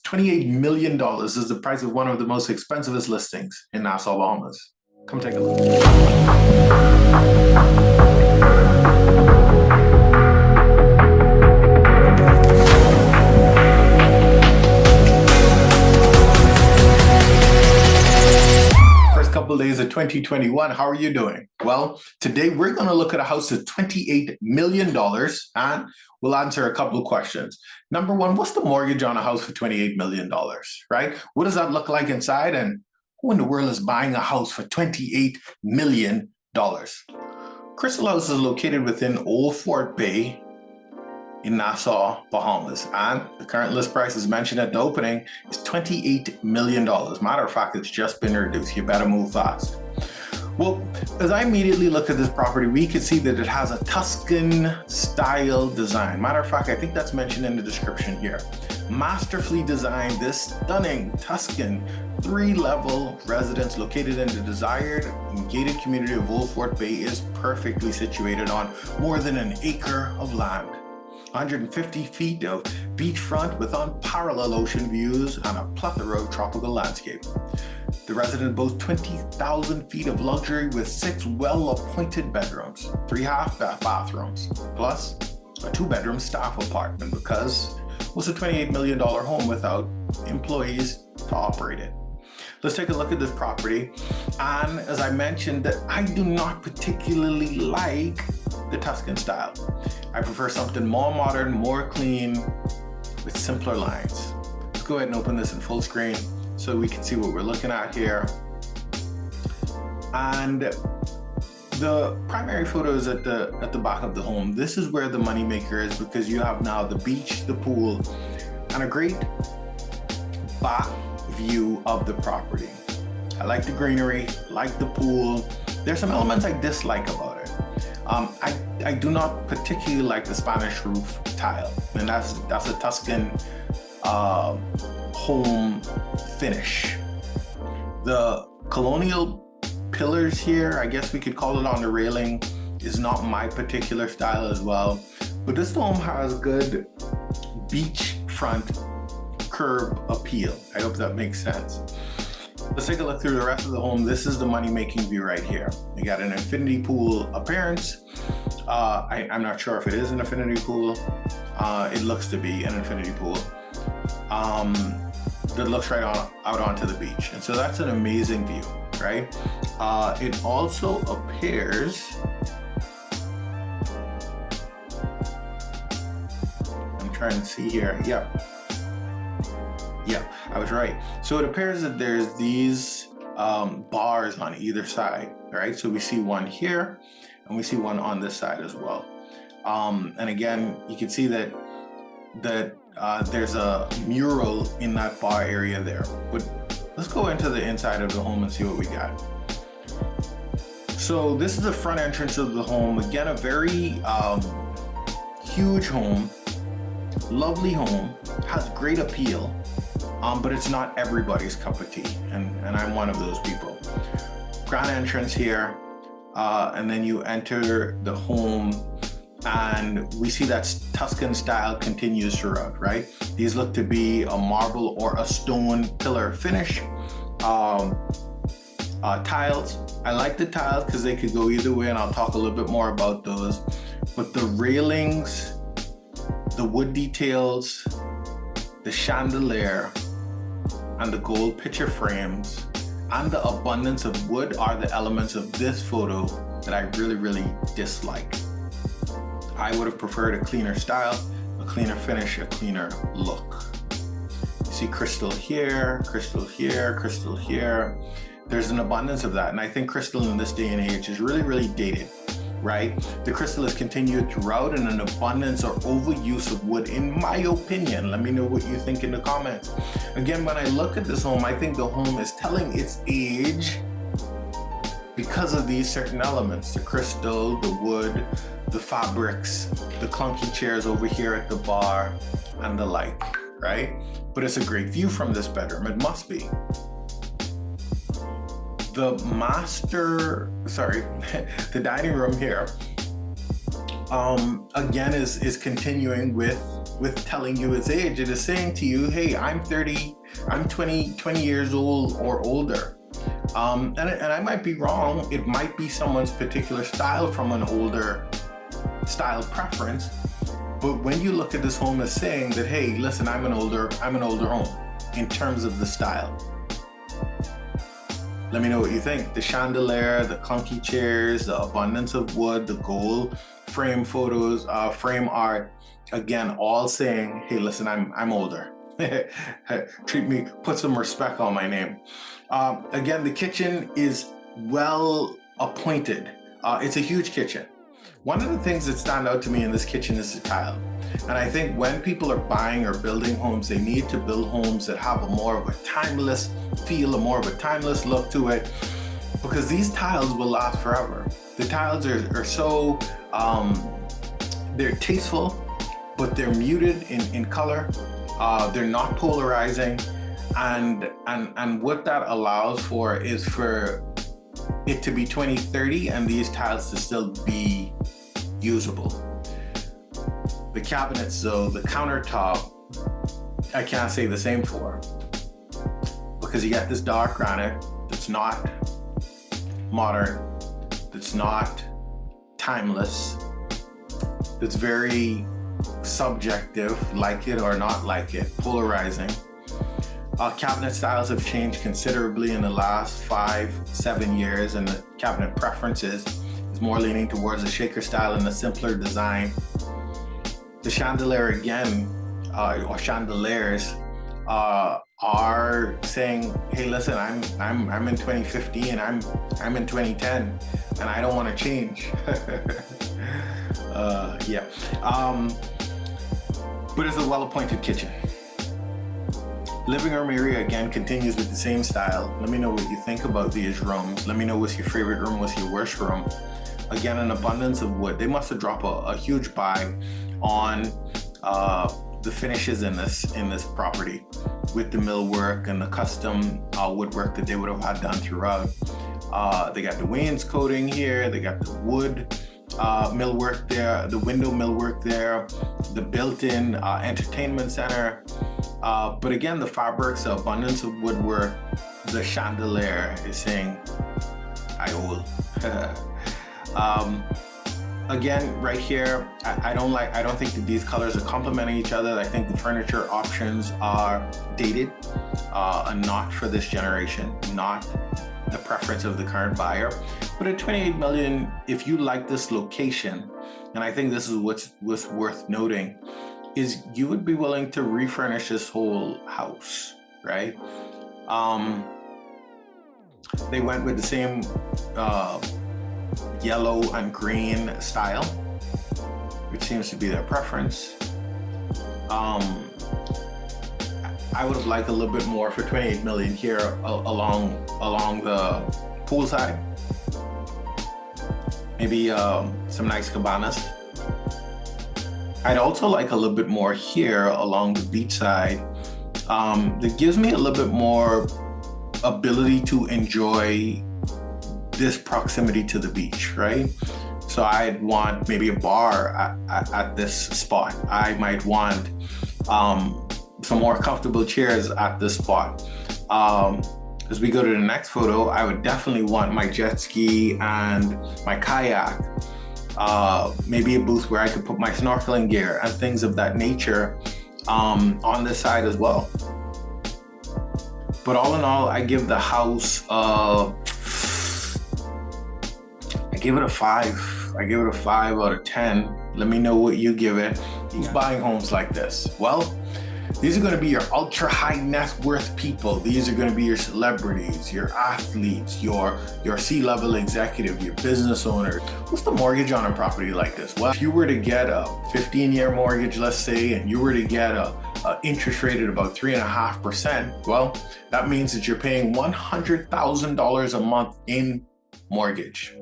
$28 million is the price of one of the most expensive listings in Nassau, Bahamas. Come take a look. Couple days of 2021. How are you doing? Well, today we're going to look at a house of $28 million and we'll answer a couple of questions. Number one, what's the mortgage on a house for $28 million, right? What does that look like inside? And who in the world is buying a house for $28 million? Crystal House is located within Old Fort Bay in Nassau, Bahamas, and the current list price, as mentioned at the opening, is $28 million. Matter of fact, it's just been reduced. You better move fast. Well, as I immediately look at this property, we can see that it has a Tuscan-style design. Matter of fact, I think that's mentioned in the description here. Masterfully designed, this stunning Tuscan 3-level residence located in the desired and gated community of Old Fort Bay is perfectly situated on more than an acre of land. 150 feet of beachfront with unparalleled ocean views and a plethora of tropical landscape. The residence boasts 20,000 feet of luxury with 6 well-appointed bedrooms, 3 half-bath bathrooms, plus a 2-bedroom staff apartment because it was a $28 million home without employees to operate it. Let's take a look at this property. And as I mentioned, that I do not particularly like the Tuscan style. I prefer something more modern, more clean, with simpler lines. Let's go ahead and open this in full screen so we can see what we're looking at here. And the primary photo is at the back of the home. This is where the moneymaker is because you have now the beach, the pool, and a great back view of the property. I like the greenery, like the pool. There's some elements I dislike about it. I do not particularly like the Spanish roof tile, and that's a Tuscan home finish. The colonial pillars here, I guess we could call it on the railing, is not my particular style as well. But this home has good beachfront curb appeal. I hope that makes sense. Let's take a look through the rest of the home. This is the money-making view right here. You got an infinity pool appearance. I'm not sure if it is an infinity pool. It looks to be an infinity pool that looks right out onto the beach. And so that's an amazing view, right? It also appears, I'm trying to see here. Yeah, I was right. So it appears that there's these bars on either side, right? So we see one here and we see one on this side as well. And again, you can see that there's a mural in that bar area there. But let's go into the inside of the home and see what we got. So this is the front entrance of the home. Again, a very huge home, lovely home, has great appeal. But it's not everybody's cup of tea, and I'm one of those people. Grand entrance here, and then you enter the home, and we see that Tuscan style continues throughout, right? These look to be a marble or a stone pillar finish. Tiles, I like the tiles because they could go either way, and I'll talk a little bit more about those. But the railings, the wood details, the chandelier, and the gold picture frames, and the abundance of wood are the elements of this photo that I really dislike. I would have preferred a cleaner style, a cleaner finish, a cleaner look. You see crystal here, crystal here, crystal here. There's an abundance of that, and I think crystal in this day and age is really dated. Right? The crystal is continued throughout in an abundance or overuse of wood, in my opinion. Let me know what you think in the comments. Again, when I look at this home, I think the home is telling its age because of these certain elements: the crystal, the wood, the fabrics, the clunky chairs over here at the bar, and the like, right? But it's a great view from this bedroom. It must be. The dining room here again is continuing with telling you its age. It is saying to you, hey, I'm 30, I'm 20 years old or older. And I might be wrong. It might be someone's particular style from an older style preference. But when you look at this home as saying that, hey, listen, I'm an older home in terms of the style. Let me know what you think. The chandelier, the clunky chairs, the abundance of wood, the gold frame photos, frame art, again, all saying, hey, listen, I'm older. Treat me, put some respect on my name. Again, the kitchen is well appointed. It's a huge kitchen. One of the things that stand out to me in this kitchen is the tile. And I think when people are buying or building homes, they need to build homes that have a more of a timeless feel, a more of a timeless look to it, because these tiles will last forever. The tiles are so, they're tasteful, but they're muted in color. They're not polarizing. And what that allows for is for it to be 2030 and these tiles to still be usable. The cabinets though, the countertop, I can't say the same for, because you got this dark granite that's not modern, that's not timeless, that's very subjective, like it or not like it, polarizing. Cabinet styles have changed considerably in the last 5-7 years, and the cabinet preferences is more leaning towards a shaker style and a simpler design. The chandelier again, or chandeliers, are saying, hey, listen, I'm in 2015, I'm in 2010, and I don't want to change. Yeah. But it's a well-appointed kitchen. Living room area again continues with the same style. Let me know what you think about these rooms. Let me know what's your favorite room, what's your worst room. Again, an abundance of wood. They must have dropped a huge buy on the finishes in this property, with the millwork and the custom woodwork that they would have had done throughout. They got the wainscoting here. They got the wood millwork there, the window millwork there, the built-in entertainment center. But again, the fabrics, the abundance of woodwork, the chandelier is saying, I old. Again, right here, I don't think that these colors are complementing each other. I think the furniture options are dated, and not for this generation, not the preference of the current buyer. But at 28 million, if you like this location, and I think this is what's worth noting, is you would be willing to refurnish this whole house, right? They went with the same yellow and green style, which seems to be their preference. I would have liked a little bit more for 28 million here along the pool side. Maybe some nice cabanas. I'd also like a little bit more here along the beach side. That gives me a little bit more ability to enjoy this proximity to the beach, right? So I'd want maybe a bar at this spot. I might want some more comfortable chairs at this spot. As we go to the next photo, I would definitely want my jet ski and my kayak. Maybe a booth where I could put my snorkeling gear and things of that nature on this side as well. But all in all, I give the house, I give it a 5. I give it a 5 out of 10. Let me know what you give it. Who's buying homes like this? Well, these are going to be your ultra high net worth people. These are going to be your celebrities, your athletes, your C-level executive, your business owner. What's the mortgage on a property like this? Well, if you were to get a 15-year mortgage, let's say, and you were to get a interest rate at about 3.5%, well, that means that you're paying $100,000 a month in mortgage.